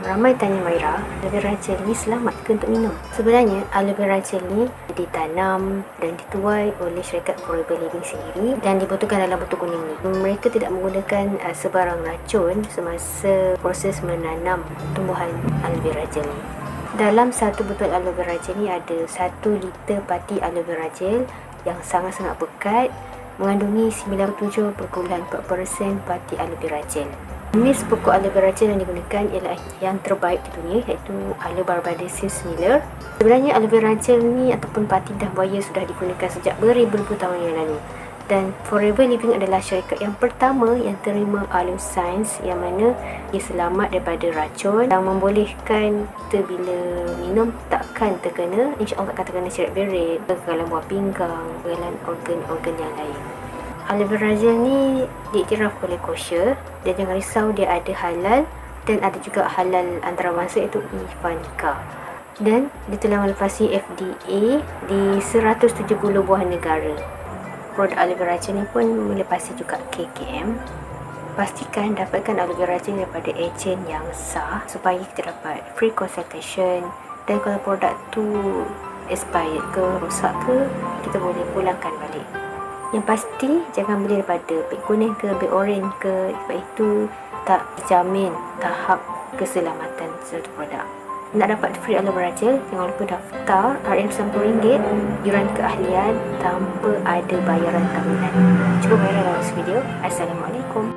Ramai tanya Maira, aloe vera gel ni selamat ke untuk minum? Sebenarnya aloe vera gel ni ditanam dan dituai oleh syarikat Forever Living sendiri dan dibutuhkan dalam botol kuning ni. Mereka tidak menggunakan sebarang racun semasa proses menanam tumbuhan aloe vera gel ni. Dalam satu botol aloe vera gel ni ada 1 liter pati aloe vera gel yang sangat-sangat pekat, mengandungi 97.4% pati aloe vera gel. Jenis pokok aloe vera gel yang digunakan ialah yang terbaik di dunia, iaitu Aloe barbadensis Miller. Sebenarnya aloe vera gel ni ataupun pati lidah buaya sudah digunakan sejak beribu-ribu tahun yang lalu. Dan Forever Living adalah syarikat yang pertama yang terima Aloe Science, yang mana ia selamat daripada racun, yang membolehkan kita bila minum takkan terkena, insya-Allah takkan terkena sirap berit, kegagalan buah pinggang, kegagalan organ-organ yang lain. Aloe vera gel ni diiktiraf oleh kosher dan jangan risau, dia ada halal dan ada juga halal antarabangsa iaitu Ivanka. Dan dia telah melepasi FDA di 170 buah negara. Produk aloe vera gel ni pun melepasi juga KKM. Pastikan dapatkan aloe vera gel daripada ejen yang sah supaya kita dapat free consultation, dan kalau produk tu expired ke, rosak ke, kita boleh pulangkan balik. Yang pasti jangan beli daripada beg kuning ke beg oren ke, sebab itu tak dijamin tahap keselamatan suatu produk. Nak dapat free aloe vera gel, jangan lupa daftar RM90 yuran keahlian tanpa ada bayaran tahunan. Cuba bayar dalam video. Assalamualaikum.